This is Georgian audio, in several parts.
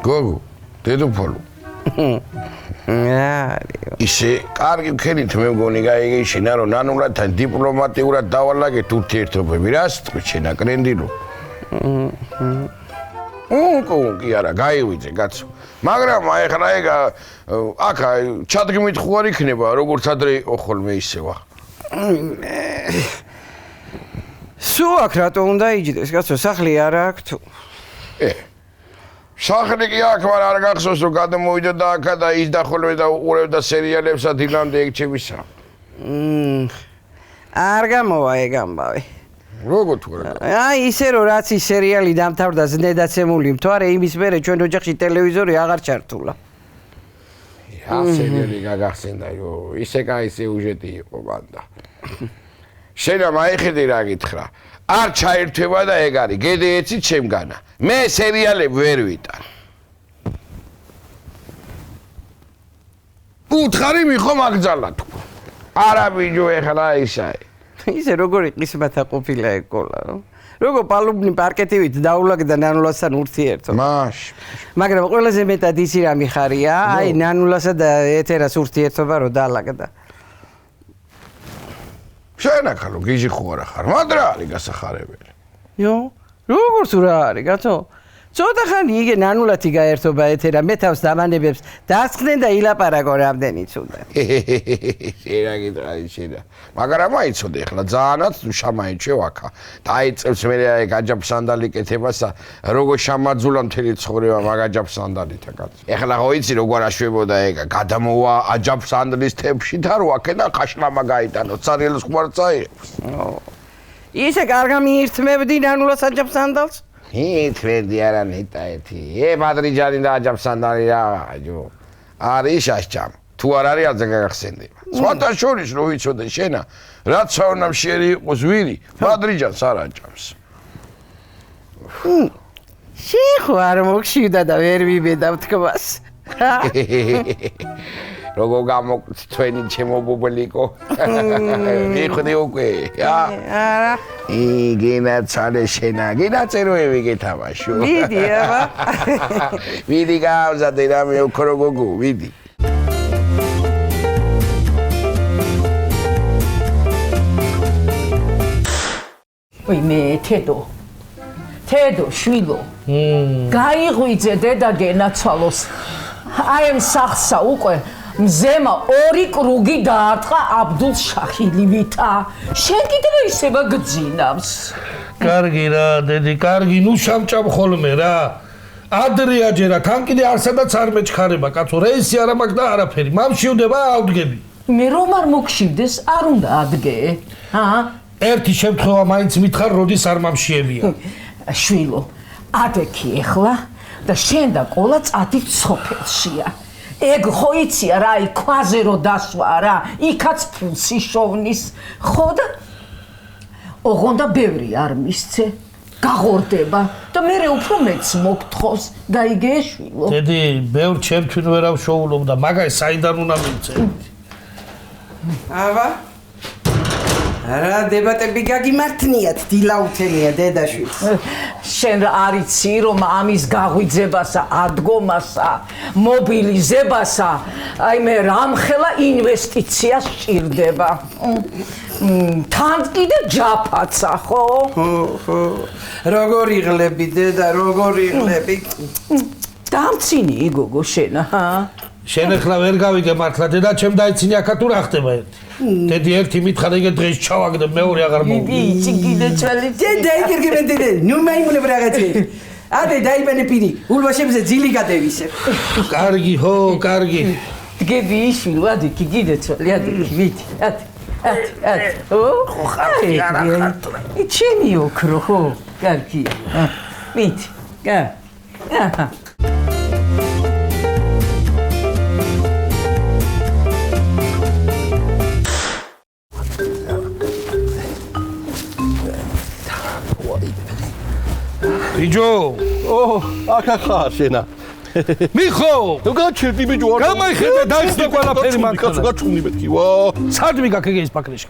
გოგო, დედოფალო. ისე კარგი ვქენით მე მგონი გაიგეშინა რომ ნანულათან დიპლომატიურად დავალაგეთ ურთიერთობები რას თქვი შენა კრენდილო კი არა გაივიძე კაცო მაგრამ ახლა ეგ აქ ჩადგმით ხო არ იქნება როგორც ადრე იყო ხოლმე ისევა სულ აქ რატო უნდა იჯდეს კაცო სახლი არ აქვს თუ სახლი კი აქ მაგრამ არ გახსოვს რომ გადმოვიდა და აქა და ის დახოლმე და უყურებდა სერიალებსა დილამდე ეგ ჩემისა არ გამოვა ეგ ამბავი როგორ თუ არა აი ისე რომ რაც ის სერიალი დამთავრდა ზნედაცემული მთვარე იმის მერე ჩვენ ოჯახში ტელევიზორი აღარ ჩართულა რა სერიალი გაგახსენდა იო ისე კაი სიუჟეტი იყო მანდა შენა მაიხედი რა გითხრა არ ჩაერთვება და ეგ არის გედეეცი ჩემგანა მე სერიალები ვერ ვიტან უთხარი მიხო მაგძალა თუ არა ბიჭო ეხლა ისაა ისე როგორი ყისმათა ყოფილა ეგ კოლა როგორ პალუბნი პარკეტივით დაულაგდა ნანულასთან ურთიერთობა მაშ მაგრამ ყველაზე მეტად ისი რა მიხარია აი ნანულასა და ეთერას ურთიერთობა რო დაალაგდა შენ ახალო გიჟი ხო არა ხარ მაგრამ არის გასახარებელი იო როგორ თუ რა არის კაცო ცოტა ხანი იგე ნანულათი გაერთობა ეთერა მე თავს დამანებებს დასხდნენ და ილაპარაკო რამდენიც უნდა შენა გითხრა შენა მაგრამ აიცოდე ახლა ძალიანაც შამაიჩე ვაკა დაიწევს მე ეგ აჯაბ სანდალი კეთებასა როგორ შამაძულა მთელი ცხოვრება მაგ აჯაბ სანდალითა კაცო ახლა ხო იცი როგორ აშვებოდა ეგ გადამოვა აჯაბ სანდლის თებში და რო აქედა ხაშლამა გაიტანო ცარიელს ხوار წაიღებს ისე კარგა მიირთმევდი ნანულას აჯაბ სანდალს ითვერდი არა ნეტაეთი მადრიჯანი და აჯაბ სანდალი რა აჯო არის შაშჭამ თუ არ არის ალზე გაგახსენდება სხვათა შორის რო ვიცოდე შენა რაც საუნამშიერი იყოს ვირი მადრიჯანს არ აჭამს შეხო არ მოგშივდა და ვერ ვიბედა თქმას როგორ გამოგვც თქვენი ჩემო ბუბლიკო მიხდი უკვე არა იგინაცალე შენა გინაწეროები გეთამაშო ვიდი აბა ვიდი გავზადე რამე ოქრო გოგო ვიდი ой მე თედო შვილო გაიღვიძე დედა გენაცვალოს აი ამ სახსა უკვე მზემა ორი კრუგი დაარტყა აბდულ შახილივითა შენ კიდევ ისება გძინავს კარგი რა დედი კარგი ნუ შამჭამ ხოლმე რა ადრეა ჯერა თან კიდე არსადაც არ მეჩხარება კაცო რეისი არა მაქვს და არაფერი მამშივდება ავდგები მე რომ არ მოგშივდეს არ უნდა ადგე ერთი შემთხვევა მაინც მითხარ როდის არ მამშიებია შვილო ადექი ეხლა და შენ და ყოლა წადით სოფელშია ეგ ხო იცია რა აი ქვაზე რო დასვა რა იქაც ფულს იშოვნის ხო და ოღონდა ბევრი არ მისცე გაღორდება და მე უფრო მეც მოგთხოვს გაიგე შვილო დედი ბევრ ჩემთვინ ვერავ შოულობ და მაგას საიდან უნდა მივცე აბა რა დებატები გაგიმართნიათ დილაუთენია დედაშვილს შენ არ იცი რომ ამის გაღვიძებასა ადგომასა მობილიზებასა აი მე რამხელა ინვესტიცია სჭირდება თან კიდე ჯაფაცა ხო როგორ იღლები დედა როგორ იღლები დამცინი გოგო შენა შენ ახლა ვერ გავიგე მართლა დედა ჩემ დაიცინი აქა თუ რა ხდება დედი ერთი მითხარ ეგ დღეს ჩავაგდე მეორე აღარ მოვიდა იცი კიდე წველი დედა იგერგე დედა ნუ მაიმუნებ რაღაცე ადე დაიბანე პირი ულბაშებზე ძილი გადევისე კარგი ხო კარგი დგები შვილო ადი კიდე წველი ადი ვით ადი ო ხო ხარ არა ჩემი ოქრო ხო კარგი ვით აჰა ბიჭო აკა ხარ შენა მიხო თუ გაჩერდი ბიჭო გამაიხედა დაიცნე ყველაფერი მანქანა გაჩუნი მეთქი ვა სად მიგაქ ეგ ის პაკრეში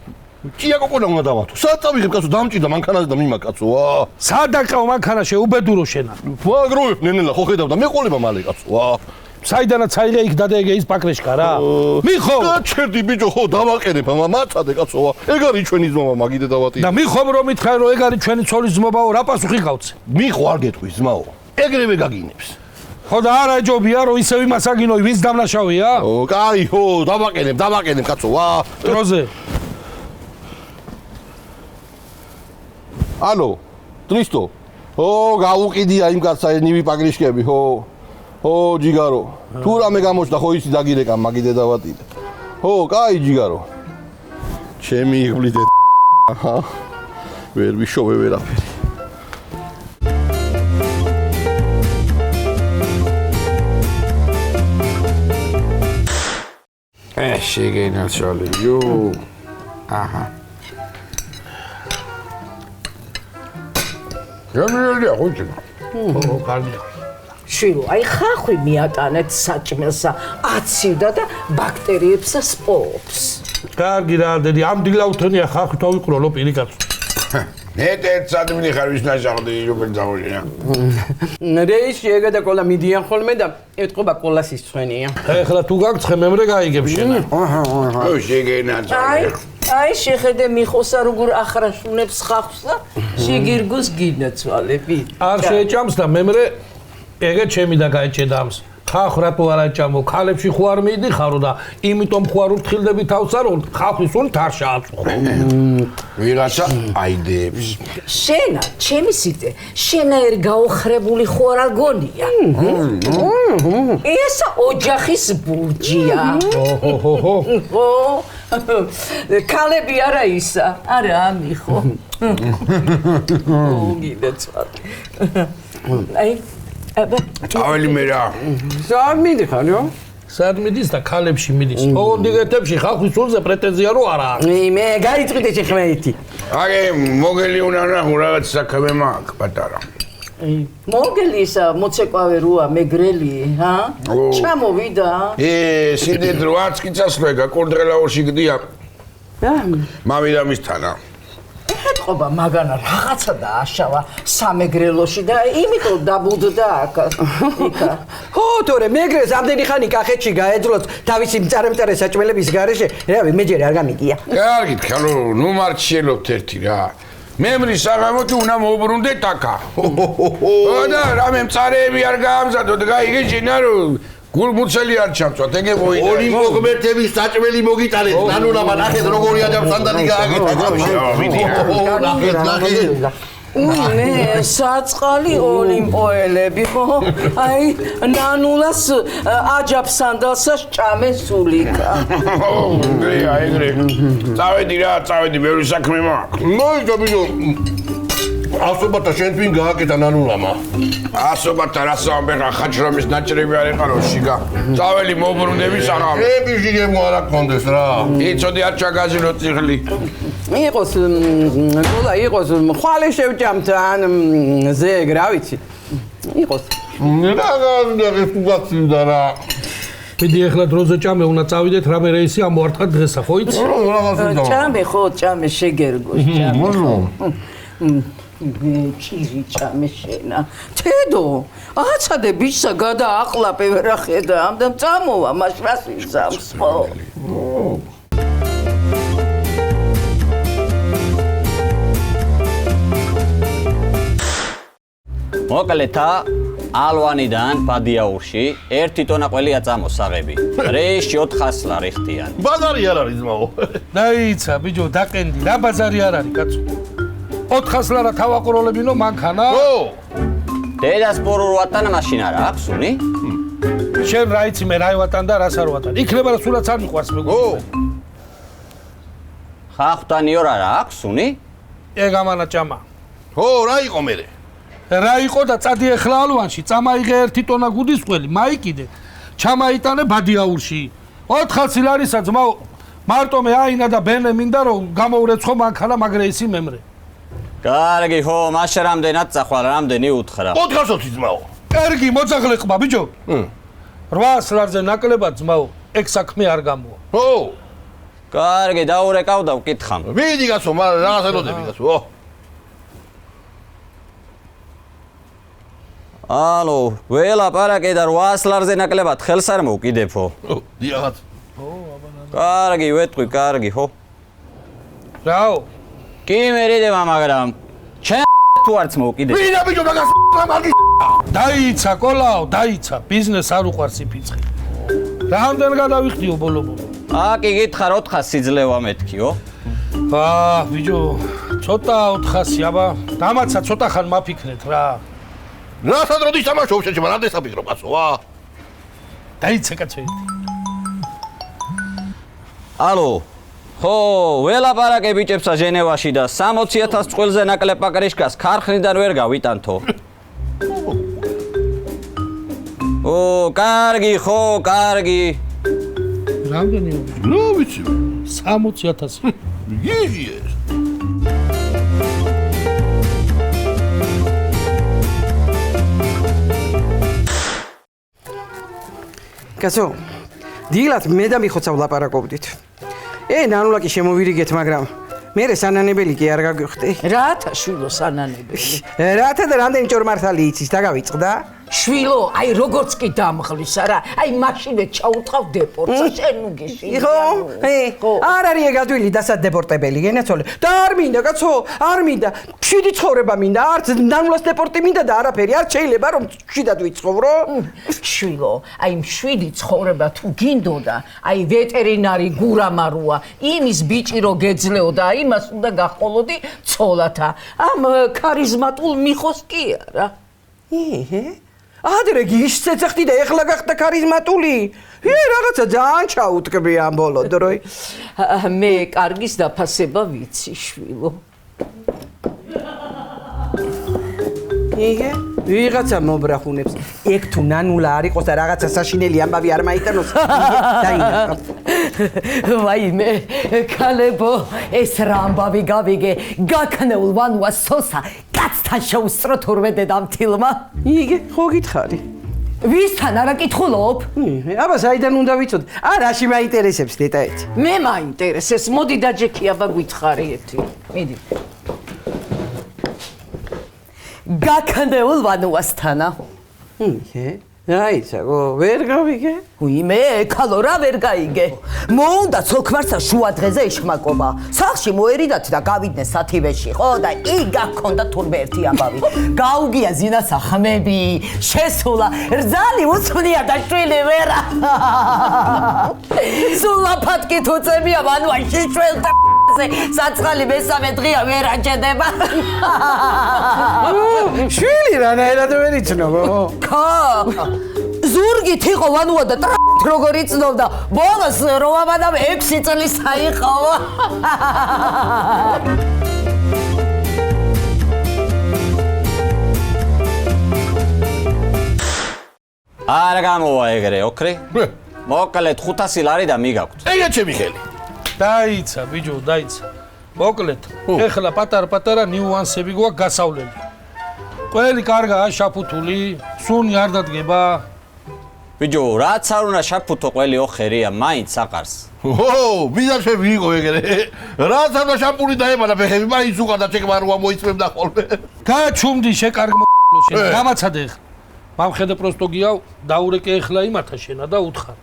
ჭია კოკონა უნდა დავათო. სად წავიღებ კაცო დამჭირდა მანქანაზე და მიმა კაცო. ვა. სად დაკავ მანქანაში უბედურო შენა. ვაგროვებ ნენელა ხო ხედავ და მეყოლება მალე კაცო. ვა. საიდანაც აიღე იქ დადაიგე ის პაკრეშკა რა. მიხო. გაჩერდი ბიჭო ხო დავაყენებ მაცადე კაცო. ვა. ეგ არის ჩვენი ძმობა მაგიდე დავატი. და მიხო რომ მითხარ რომ ეგ არის ჩვენი ცოლის ძმობაო რა პასუხი გავცე. მიხო არ გეტყვის ძმაო. ეგრევე გაგინებს. ხო და არა ჯობია რომ ისევ იმას აგინოი ვინც დამნაშავეა? ო, კაი ხო, დავაყენებ კაცო. ვა. დროზე. ალო, ტრისტო. ო, გაუყიდია იმ კაცსა ნივი პაგრიშკები, ხო. ო, ჯიგარო. თუ რამე გამოჩნდა ხო ისი დაგირეკა მაგიდე დავატიდე. ო, კაი ჯიგარო. ჩემი იღვლიდე. აჰა. ვერ ვიშოვე ვერაფერი. შეგენაცვალე. იო. აჰა. გამიელია ხუჭი. ო, კარგია. შვილო, აი ხახვი მიატანეთ საჭმელსა, აცივდა და ბაქტერიებსა სპობს. კარგი რა დედი ამ დილაუთენია ხალხი თავიყროლო პირი კაცო. ნეტერცად მინიხარ ვის ნაშაღდი იუბილ ძაღლია. რეისში ეგა და კოლა მიდიან ხოლმე და ეთყობა კოლას ისწვენია. ეხლა თუ გაგცხე მემრე გაიგებ შენა. ო შეგენაცვალე. აი შეხედე მიხოსა როგორ ახრაშუნებს ხახვსა, შეგირგოს გინაცვალები. არ შეეჭამს და მემრე ეგე ჩემი და გაეჭედა ამს. ხალხ რატო არ აჭამო? ქალებში ხო არ მიდიხარო და იმიტომ ხო არ უთხრილდები თავსა რომ ხალხის უნდა თარშა აწუხო. ვიღაცა აიდეებს. შენა, ჩემი სიტე, შენაერ გაოხრებული ხო არ აგონია? ესა ოჯახის ბურჯია. ოჰოჰოჰო. ო, ქალები არა ისა, არა მიხო. ო, გინაცვალე. აი წაველი მე რა. სად მიდიხარო? სად მიდის და ქალებში მიდის. ოღონდ ხალხის სულზე პრეტენზია რო არა აქვს. მე გაიწვიდე შეხმეითი. აგე მოგელი უნდა ნახო რაღაც საქმე მაქვს პატარა. მოგელისა მოცეკვავე როა მეგრელი, ჰა? ჩამოვიდა. სიდეთ რო არც კი წასვლეგა კურდღელაურში გდია. მამიდამისთანა. ეთყობა მაგანა რაღაცა დააშავა სამეგრელოში და იმიტომ დაბუდდა აქ. იქა. ხო, თორე მეგრეს ამდენი ხანი კახეთში გაეძლოთ თავისი მწარმწარე საჭმელების გარეშე, რავი, მეჯერ არ გამიგია. კარგით, ხალო, ნუ მარჩიელობთ ერთი რა. მემრის საღამოთი უნდა მოუბრუნდეთ აკა. და რამე მწარეები არ გაამზადოთ, გაიგე შენა რომ გულმუცელი არ ჩამწვათ, ეგე მოიდა. ორი მოგმერთების საჭმელი მოგიტანეთ, ნანულა ნახეთ როგორი აჯამსანდალი გააკეთა. ნახეთ. ნე, საწყალი ოლიმპოელები ხო? აი, ნანულას აჯაფსანდალსა სჭამე სულიკა. ეგრე. წავედი რა, წავედი, ბევრი საქმე მაქვს. მოიცა ბიჭო. ასობათა შენ თვინ გააკეთა ნანულამა. ასობათა რასო ამბერა ხაჭრომის ნაჭრები არ ეყარო შიგა. წაველი მოუბრუნდები საღამო. ბიჭი გემო არ აქონდეს რა. იცოდი არ ჩაგაზინო წიღლი. იყოს კოლა იყოს ხვალე შევჭამთ ან ზეგ რა ვიცი. იყოს. რა გასუგაცინდა რა. მიდი ეხლა დროზე ჭამე უნდა წავიდეთ რამე რეისი ამოარტყათ დღესა ხო იცი? ჭამე ხო, ჭამე შეგერგოს ჭამე. ჩირი ჭამე შენა. თედო, აცადე ბიჭსა გადააყლაპე ვერა ხედა, ამდენ წამოვა მას რას ვიზამს ხო? მოკლეთა ალვანიდან ბადიაურში 1 ტონა ყველი აწამოს საღები. რეისში 400 ლარი ხდიან. ბაზარი არ არის ძმაო. დაიცა ბიჭო დაყენდი რა ბაზარი არ არის კაცო. 400 ლარა თავაყროლებინო მანქანა? ო! დედას პორურ ვატანა მაშინ არა აქვს სული? შენ რა იცი მე რა ვატან და რას არ ვატან. იქნება რა სულაც არ მიყვარს მეგობრებო. ხახტანიო რა აქვს სული? ეგ ამანა ჭამა. ო, რა იყო მე? რა იყო და წადი ეხლა ალვანში, წამაიღე 1 ტონა გუდისყველი, მაიკიდე. ჩამაიტანე ბადიაურში. 400 ლარისა ძმაო. მარტო მე აინა და ბენე მინდა რომ გამოვრეცხო მანქანა მაგრეისი მემრე. კარგი ხო, მაშინ რამდენად წახვალ, რამდენი უთხრა. 400 ძმაო. კარგი, მოძაღლე ყბა ბიჭო. 800 ლარზე ნაკლებად ძმაო, ეგ საქმე არ გამოვა. ო! კარგი, დაურეკავ და ვკითხავ. მიდი კაცო, მაგრამ რაღაცა ელოდები კაცო. ალო, ველაპარაკე და 800 ლარზე ნაკლებად ხელს არ მოვკიდებო. დიახაც. კარგი, ვეთყვი, კარგი, ხო? რაო? კი მერიდება, მაგრამ ჩემ თუ არც მოვკიდებ. ვინა ბიჭო მაგას მაგის დაიცა კოლაო, დაიცა. ბიზნეს არ უყვარს იფიცხი. რამდენ გადავიხდიო ბოლო-ბოლო? აკი გითხარ 400 სიძლევა მეთქიო. ბიჭო, ცოტა 400, აბა, დამაცა ცოტა ხან მაფიქრეთ რა. რასაც როდის თამაშობ შეჭმა რა დესაფიქრო კაცო, დაიცა კაცო. ალო. ხო, ველაპარაკე ბიჭებსა ჟენევაში და 60,000 წყვილზე ნაკლებ პაკრიშკას ქარხნიდან ვერ გავიტანთო. კარგი, ხო, კარგი. რამდენია? რა ვიცი. 60,000. გიჟიე. კაცო, დილად მე და მიხოცა ვლაპარაკობდით. ნანულა კი შემოვირიგეთ, მაგრამ მე სანანებელი კი არ გაგვიხდი. რათა შვილო სანანებელი? რათა და რამდენი ჭორმართალი იცის, დაგავიწყდა? შვილო, აი როგორც კი დამღლის არა, აი მაშინე ჩაუტყავ დეპორტს, შენ ნუ გიშინი. ხო, არ არის ეგ ადვილი დასადეპორტებელი, გენაცოლე. და არ მინდა, კაცო, არ მინდა. შვიდი ცხოვრება მინდა, არც ნანულას დეპორტი მინდა და არაფერი, არ შეიძლება რომ შვიდად ვიცხოვრო. შვილო, აი შვიდი ცხოვრება თუ გინდოდა, აი ვეტერინარი გურამარუა, იმის ბიჭი რო გეძლეო და იმას უნდა გაჰყოლოდი ცოლათა. ამ ქარიზმატულ მიხოს კი არა. ადრე გიშცეცახდი და ეხლა გახდა ქარიზმატული. რაღაცა ძალიან ჩაუტკბი ამ ბოლო დროი. მე კარგის დაფასება ვიცი, შვილო. ვიღაცა მობრახუნებს. ეგ თუ ნანულა არ იყოს და რაღაცა საშინელი ამბავი არ მაიტანოს, დაინახავ. ვაიმე, ქალებო, ეს რა ამბავი გავიგე, გაქნეულ ვანუა სოსა, კაცთან შეუსწრო თურმე დედამთილმა. ხო გითხარი. ვისთან არა კითხულობ? აბა საიდან უნდა ვიცოდ? რაში მაინტერესებს დეტალები? მე მაინტერესებს, მოდი დაჯექი აბა გითხარი ერთი. მიდი. გაქნეულ ვანუასთანა. აიცა, ვერ გავიგე? ვიმე, ქალო რა ვერ გაიგე. მოუნდა ცოლქმარსა შუა დღეზე იშხმაკობა. სახლში მოერიდათ და გავიდნენ სათივეში, ხო და იქ გაქონდა თურმე ერთი ამბავი. გაუგია ზინასა ხმები, შესულა, რძალი უცვნია და შვილი ვერა. სულაფატკი თუ წებია ვანუა შიშველთა საწყალი მესამე დღეა ვერ აჭედება. შვილი რანაირად ვერ იცნობ? ხო. ზურგით იყო ვანუა და როგორ იცნობდა, ბოლოს რომ ამადამ 6 წლის აიყო. არა გამოვა ეგრე, ოქრე? მოკლედ 500 ლარი და მიგაქვთ. ეგა ჩემი ხელი. დაიცა, ბიჭო, დაიცა. მოკლედ, ეხლა პატარ-პატარა ნიუანსები გვაქვს გასავლელი. ყველი კარგაა შაფუთული, სუნი არ დადგება. ბიჭო, რაც არ უნდა შაფუთო ყველი ოხერია, მაინც აყარს. ბიზნესები იყო ეგრე. რაც არ უნდა შამპური დაემალა ფეხები, მაინც უყარდა ჩეკმაროა მოიწმებდა ხოლმე. გაჩუმდი შეკარგმო შენ, გამაცადე ეხლა. მამხედე პროსტო გიავ, დაურეკე ეხლა იმართა შენა და უთხარ.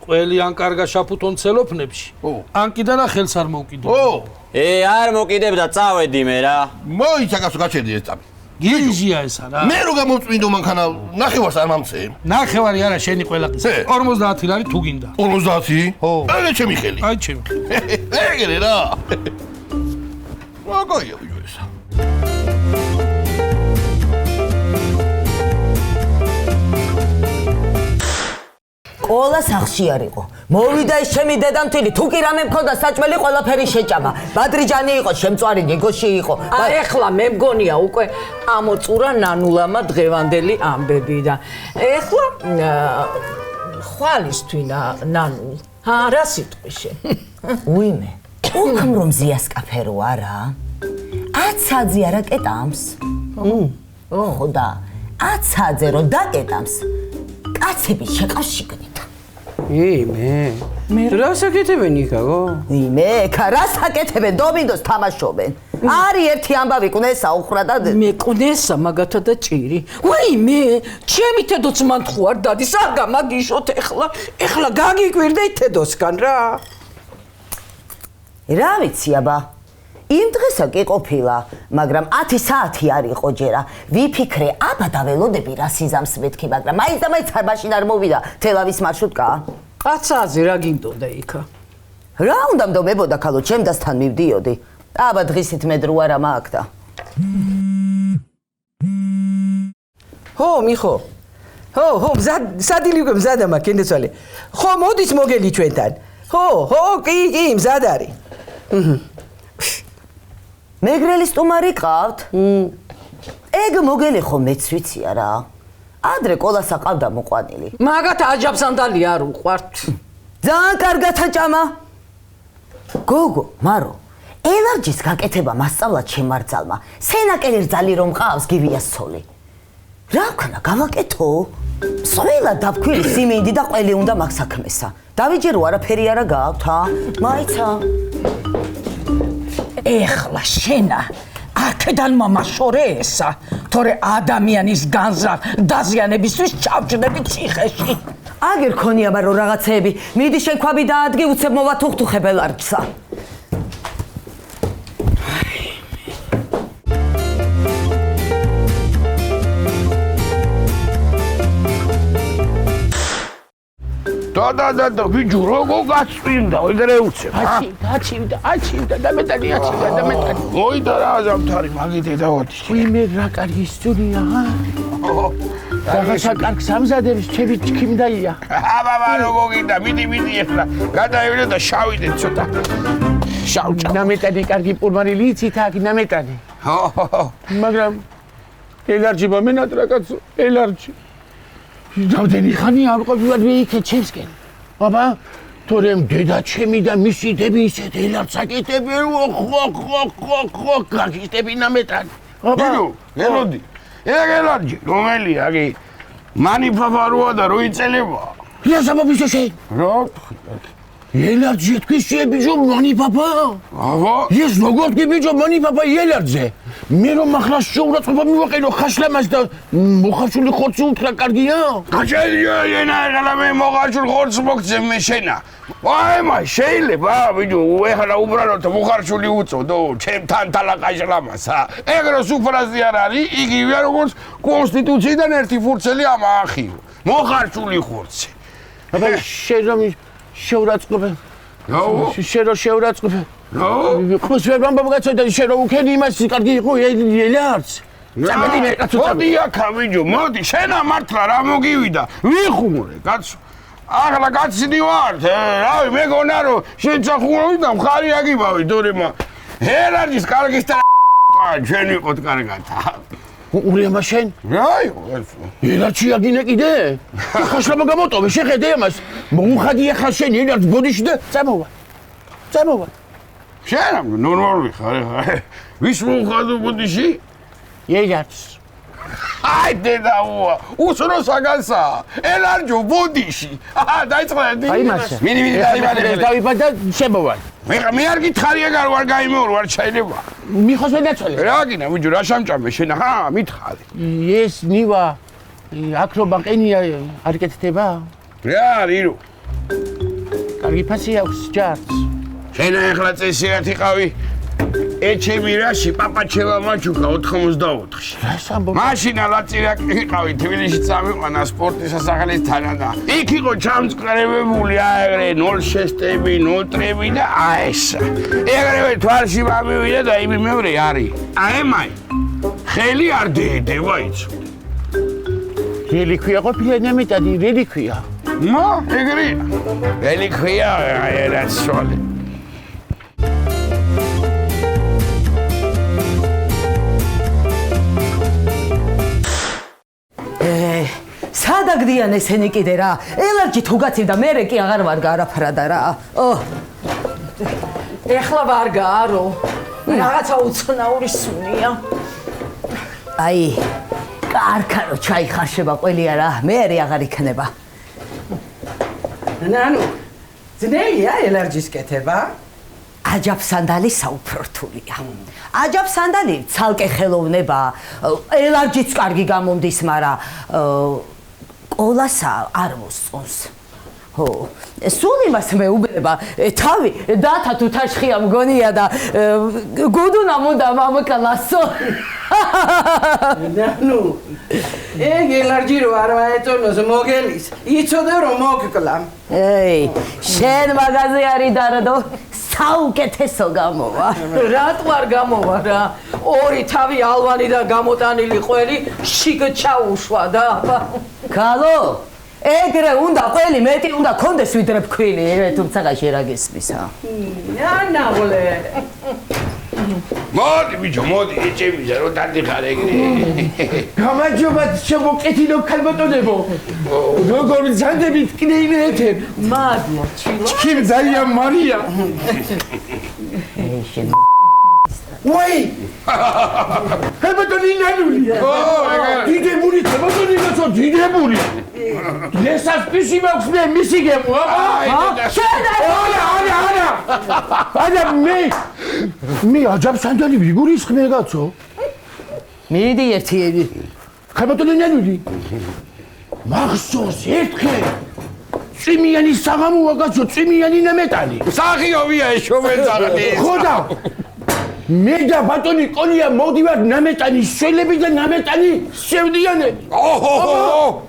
ყველი ან კარგა შაფუთონ ცელოფნებში, ან კიდანა ხელს არ მოვკიდო. არ მოკიდებ და წავედი მე რა. მოიცა კაცო გაჩერდი ეს წამი. გიჟია ეს არა. მე რო გამომწმინდო მანქანა ნახევარს არ მამცე. ნახევარი არა შენი ყველაფერს. 50 ლარი თუ გინდა. 50? ხო. ეგრე ჩემი ხელი. აი ჩემი. ეგრე რა. მაგაია ბიჭო ესა. ყოლა სახში არ იყო. მოვიდა ეს ჩემი დედამთილი, თუ კი რამე მქონდა საჭმელი ყველაფერი შეჭამა. ბადრიჯანი იყო, შემწვარი ნეგოში იყო. ეხლა მე მგონია უკვე ამოწურა ნანულამა დღევანდელი ამბები და ეხლა ხვალის თვითა ნანულ. რა სიტყვი შენ? უიმე. უკამ რომ ზიას კაფერო არა? 10 საათზე არა კეტამს. ხო და 10 საათზე რომ დაკეტამს. კაცები შეყავს შიგნით. მე რა საკეთებენ იქაგო? მე რა საკეთებენ? დომინოს თამაშობენ. არის ერთი ამბავი კნესა უხრა და მე კნესა მაგათა და ჭირი. ვაიმე, ჩემი თედოც მან თხო არ დადის, არ გამაგიშოთ ეხლა გაგიკვირდე თედოსგან რა. რა ვიცი აბა. იმ დღესა კი ყოფილა, მაგრამ 10 საათი არ იყო ჯერა. ვიფიქრე, აბა დაველოდები რა სიზამს მეთქი, მაგრამ მაინც და მაინც მაშინ არ მოვიდა თელავის მარშრუტკა. კაცაზე რა გინდოდა იქა? რა უნდა მდომებოდა ქალო, ჩემდასთან მივდიოდი. აბა დღისით მე დრო არა მაქვს და. ხო, მიხო. ხო, სადილი უკვე მზადა მაქვს, კენდეცვალე. ხო, მოდის მოგელი ჩვენთან. ხო, კი, მზად არის. მეგრელი სტუმარი ყავთ? ეგ მოგელი ხო მეც ვიცია რა. ადრე კოლასა ყავდა მოყვანილი. მაგათ აჯაბსანდალი არ უყვართ. ძალიან კარგად აჭამა. გოგო, მარო, ელარჯის გაკეთება მასწავლა ჩემარძალმა. სენაკელი რძალი რომ ყავს გივიას ცოლი. რა ვქნა, გავაკეთო? სხვილა დავქვილი სიმინდი და ყველი უნდა მაგ საქმესა. დავიჯერო არაფერი არა გაქვთ, მაიცა. ეხლა შენა აქედან მომაშორე ესა, თორე ადამიანის განზრახ დაზიანებისთვის ჩავჭდები ციხეში. აგერ ქონია ბარო რაღაცეები, მიდი შენ ქვაბი დაადგი, უცებ მოვათუხთუხებელ არჩსა. და ბიჭო როგორ გაწვინდა ეგრე უცებ აჩივდა და მეტანი მოიდა რა ზამთარი მაგითე დავადი ვიმე რა კარგი ისტორია რაღაცა კარგ სამზადებს ჩემი ჩქიმდაია აბა როგორ გინდა მიდი ეხლა გადაივლე და შავიდე ცოტა შავჭა ნამეტანი კარგი პურმარილი იცით აქ ნამეტანი მაგრამ ელარჯი მომენატრა კაცო ელარჯი დავდენი ხანი არ ყოფილად მეიქე ჩემსკენ აბა თორემ დედა ჩემი და მისი დები ისეთ ელარჯს აკეთებენ ხო გაგისტები ნამეტანი აბა ელოდი ეგ ელარჯი რომელია კი მანიფაფაროა და როიწელება რა საბაბიშე შენ რა ელარჯი თქვის შეებიჯო მანიფაფა აბა ეს როგორ გიბიჯო მანიფაფა ელარჯზე მე რომ ახლა შეურაცხყოფა მივაყენო ხაშლამას და მოხარშული ხორცი უთხრა კარგია გაჩერია ენა ეხლა მე მოხარშულ ხორცს მოგცე მე შენა აიმა შეიძლება ბიჭო ეხლა უბრალოდ მოხარშული უწოდო ჩემთან თალაყაშლამასა ეგრე სუფრაზი არ არის იგივეა როგორც კონსტიტუციიდან ერთი ფურცელი ამაახიო მოხარშული ხორცი აბა შენ რომ შეურაცხყოფე შენ რომ შეურაცხყოფე ხოს ვერ მომგაცოდა შენ რომ უკენი იმას კარგი იყო ელარჯს წამედი მე კაცო მოდი აქა ბიჭო მოდი შენა მართლა რა მოგივიდა ვიხუმრე კაცო ახლა კაცი ვარ რავი მეგონა რომ შენ წახუმრობი და მხარი აგიბავი თორემ ელარჯის კარგის და ჩვენ ვიყოთ კარგად ურიამა შენ რა იყო ელარჯი აგინე კიდე ხაშლაბა გამოტოვე შეხედე ამას მოუხადია ხა შენ ელარჯ ბოდიში და წამოვა შენ ნორმალური ხარ ვის მოუხადო ბოდიში ელარჯს აი დედაუა უსრო საგანსა ელარჯო ბოდიში დაიწყდა აი მასა მიდი დავიბადა შემოვა მე არ გითხარია გარ ვარ გაიმეორო არ შეიძლება მიხოს ვერ დაწოლე რა გინა ბიჭო რა შამჭამე შენ მითხარი ეს ниვა აკრობა ყენია არ კეთდება რა არისო კარგი ფასი აქვს ჯარს შენ ახლა წესი ერთი ყავი ეჩემი რაში პაპაჩევა მაჩუკა 84-ში მაშინა ლაწირაკი იყავი თბილისში წამიყვანა სპორტის სასახლის თანადა იქ იყო ჩამწკრებებული აერე 0 შეშტები 0 ტრები და აესა ეგრევე თვალში მამივიდა და იმი მეორე არის აემაი ხელი არ დედება იცო რელიქვია ყოფილა ნამეტანი რელიქვია ეგრეა რელიქვია ერაცოლი სადაგდიან ესენი კიდე რა ელარჯი თუ გაცივდა მერე კი აღარ ვარ გარაფრადა რა ეხლა ვარ გაარო რაღაცა უცნაური სუნია აი კარკარო ჩაიხარშება ყველია რა მერე აღარ იქნება ნანუ ძნელია ელარჯის კეთება აჯაფსანდალი საუფრო რთულია. აჯაფსანდალი ცალკე ხელოვნება, ელარჯიც კარგი გამომდის, მაგრამ ყოლასა არ მოსწონს. ხო, სულ იმას მეუბნება, თავი დათა თუ თაშხია მგონია და გუდუნა მოდა მამაკალასო. ნანუ ეგ ელარჯი რო არ აეწონოს მოგელის, იცოდე რომ მოგკლა. ეი, შენ მაღაზია არის დარდო. საუკეთესო გამოვა. რატო არ გამოვა რა? ორი თავი ალვანი და გამოტანილი ყველი შიგ ჩაუშვა და გალო, ეგრე უნდა ყველი მეტი უნდა კონდეს ვიდრე ფქვილი, თუმცა რა გესმისა. ნანავლე. მოდი ბიჭო, მოდი, ეჭებისა რომ დადიხარ ეგრე. გამარჯობათ შემოკეთილო ქალბატონებო. როგორ მზადებით კიდეინეთენ? მადლობა ჩილო. ჩქიმ ძალიან მარია. ვაი! ქალბატონი ნანული. დიდებული ქალბატონი გაცო დიდებული. ესას ფიში მაქვს მე მისი გემო, არა მე აჯაფსანდალი ვიგურის ხმე გაცო. მიდი ერთიები. ქალბატონი ნანული. მახსოვს ერთხელ წვიმიანი საღამოა გაცო, წვიმიანი ნამეტანი. სახიობია ეს შომეწაღდი. ხო და მე და ბატონი კოლია მოვდივართ ნამეტანი შველები და ნამეტანი შევდიანები. ოჰო!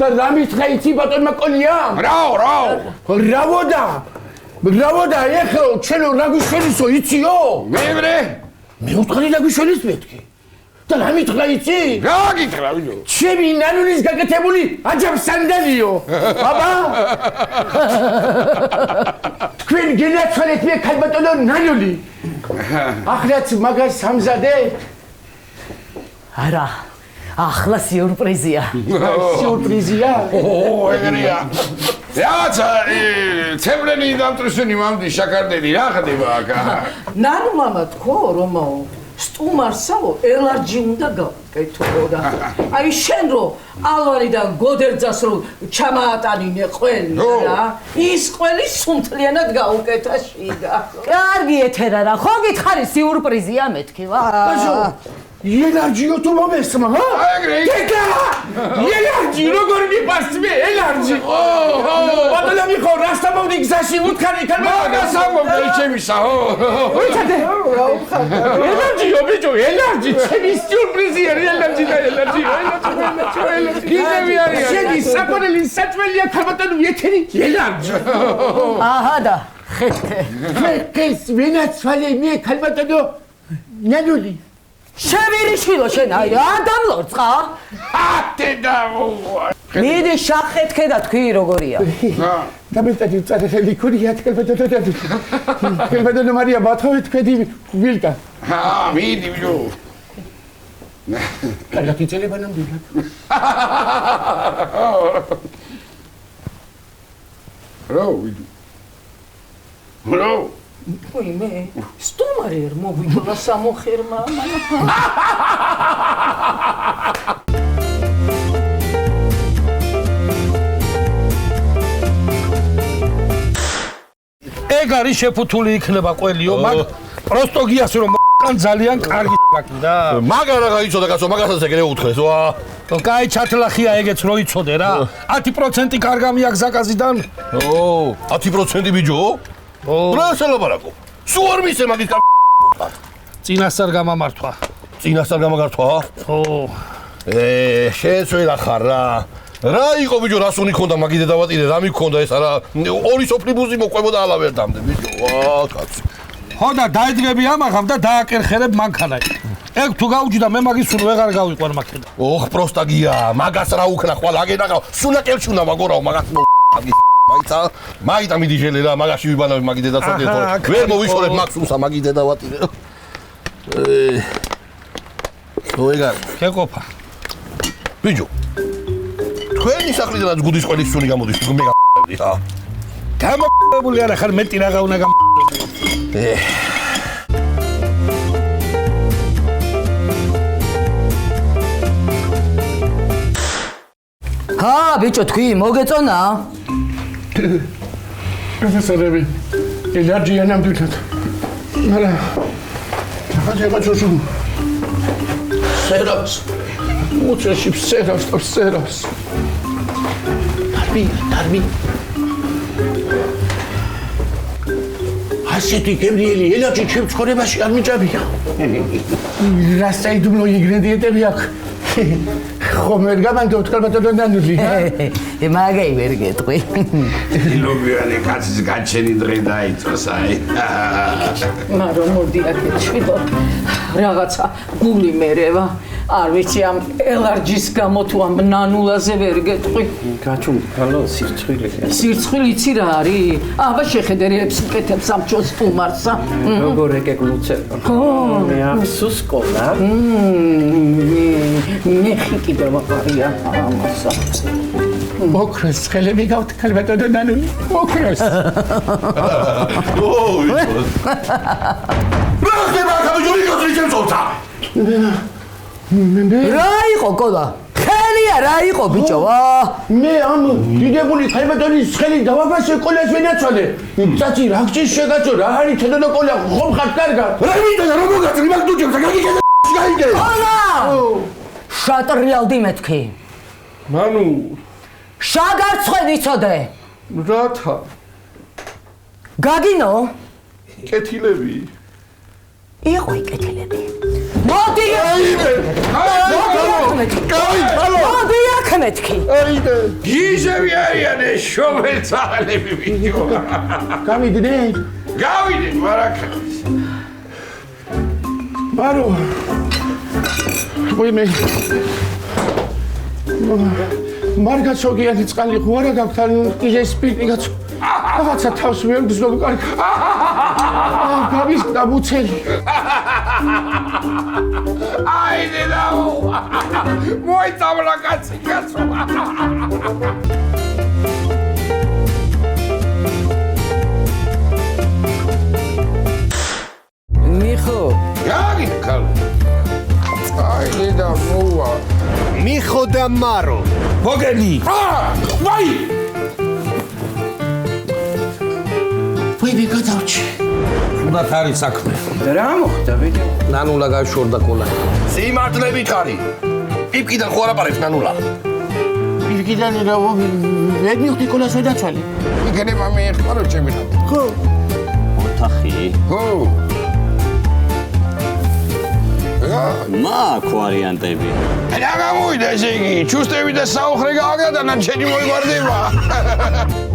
და რამიცხა იცი ბატონმა კოლია? რავოდა ეხლა ჩენო რა გიშველისო იციო? მეღრე? მე ვთქვი რა გიშველის მეთქი. და რამიცხა იცი? რა გითხრა ვინო? ჩემი ნანულის გაკეთებული აჯაფსანდალიო. აბა? თქვენ გენაცვალეთ მე ქალბატონო ნანული. ახლაც მაგას სამზადე? არა. ახლა სიურპრიზია. სიურპრიზია? ეგრეა. რაცა ცემლენი დამტრისუნი მამდი შაკარდელი რა ხდება აქა? ნანუ მამა თქო რომ სტუმარსაო ელარჯი უნდა გავკეთო და აი შენ რო ალვანიდან გოდერძას რო ჩამაატანინე ყველი რა ის ყველი სუნთლიანად გაუკეთა შიგა. კარგი ეთერა რა, ხო გითხარი სიურპრიზია მეთქი ვა. ელარჯიო თუ მომესმა, ჰა? ეგრე. ელარჯი როგორ მიპასმე, ელარჯი. ბატონო მიხო, რასთან მოვდი გზაში უთხარი მაგას ამბობ ეჭებისა, ხო? უჩადე. ელარჯიო ბიჭო, ელარჯი, ჩემი სიურპრიზია, ელარჯი და ელარჯი. გიზები არის. შენი საფონელი საჭმელია ქალბატონო ეთერი, ელარჯი. აჰა და ხეთქე. ხეთქეს ვინაცვალე მე ქალბატონო ნანული. შევირიშვილო შენ აი არ დამლორწყა? ათე დაუვა. მიდი შახეთქე და თქვი როგორია. დამეტადი წარხელი ქურია ქალბატონო. ქალბატონო მარია ბათოვით ქედი ვილკა. მიდი ბიჭო. კარგად იწელება ნამდვილად. რო ვიდო. რო ой მე სტუმარი არ მოვიდოლა სამოხერმა ეგ არის შეფუთული იქნება ყველიო, მაგ პროსტო გიას რომ მოკან ძალიან კარგი საკი და მაგარა გაიცოდა კაცო, მაგასაც ეგრე უთხრეს, ვა. კაი ჩათლახია ეგეც რო იცოდე რა. 10% კარგამი აქ ზაკაზიდან. 10% ბიჭო? რა სალაპარაკო? სულ არ მისე მაგის წინასწარ გამამართვა. წინასწარ გამაგართვა? ხო. შენც ველა ხარ რა. რა იყო ბიჭო, რას უნი ქონდა მაგიდე დავატირე, რა მიქონდა ეს არა? ორი სოფლი ბუზი მოყვებოდა ალავერდამდე ბიჭო. ვა კაცო. ხო და დაეძგები ამაღამ და დააკერხერებ მანქანა. ეგ თუ გაუჯდა მე მაგის სულ ვეღარ გავიყვარ მაქედა. ოხ პროსტაგია, მაგას რა უქნა ხვალ აგენაღავ. სუნაკელში უნდა მაგორაო მაგას მაიცა მაიტა მიდიჟელე რა მაგაში ვიბანავ მაგიდე და წოდე თორე ვერ მოვიშორებ მაქსუმსა მაგიდე დავატირე. ხო ეგარ კეყოფა. ბიჭო თქვენი სახლიდანაც გუდის ყველის სუნი გამოდის მე გავდი რა. გამოგებული არა ხარ მეტი რაღა უნდა გამ ჰა ბიჭო თქვი მოგეწონა? გასასწრები ელარჯია ნამდვილად მარა ახლა ჩოშუ სერავს უცეში სერავს დარბი ასეთი გემრიელი ელარჯი ჩემ ცხოვრებაში არ მიჭამია რას საიდუმლო ინგრედიენტები აქვს ხომ ვერ გამანდოთ კალბატონო ნანული მაგაი ვერ გეტყვი ილობიანი კაცის გაჩენი დღე დაიწოს აი მარო მოდი აქ შვიდო რაღაცა გული მერევა არ ვიცი ამ ელარჯის გამო თუ ამ ნანულაზე ვერ გეტყვი გაჩუმ ხალო სირცხვილი იცი რა არის აბა შეხედერებს მკეთებს ამ ჩოს პუმარსა როგორ ეკეგლუცება მე ახსუს სკოლა ნეხი კიდე ვაყარია ამასა მოქრეს ხელები გავთ კალბატონო ნანული მოქრეს ოი რა ხდება გამიჯური გოწრიჩემ წოთა რა იყო კოლა ხელია რა იყო ბიჭო მე ამ დიდებული კალბატონის ხელი დავაფასე კოლას ვენაცვალე წაცი რა გჭირს შეგაწო რა არის თედო კოლა ხომ ხარ კარგად რა მინდა რა მოგაწრი მაგ დუჯებს გაგიგე გაიგე კოლა შატრიალდი მეთქი მანუ შაგარცხენ იცოდე რათა გაგინო კეთილები იყო იკეთილები მოდი მოდი აქ მეთქი გიზევი არიან ეს შობელცალები ვიდეო გავიდნენ გავიდეთ მარაკა მარო ვიმე მარგაცოგიანი წყალი ხوارა გაქვთ ან ის სპირტი გაც რაღაცა თავს ვერ გზნობ კარგი გავისკდა მუცელი აიდე დაო მოიწამლა კაცი კაცო მიხო გაგი კალო აიდე და მოვა მიხო და მარო მოგენი ვაი ვები გადავჭი უნდათ არის საქმე რა მოხდა ბიჭო ნანულა გავშორდა კოლა სიმართლებით არის პიპკიდან ხო არაპარებს ნანულა პირგიდან რა ვერ მივხვდი კოლას ვენაცვალე იქნება მე ხარო ჩემი ხო ოთახი ხო მაქვს ვარიანტები რა გამოვიდა ესე იგი ჩუსტები და საუხრე გააგდა და ნანჩენი მოიბარდება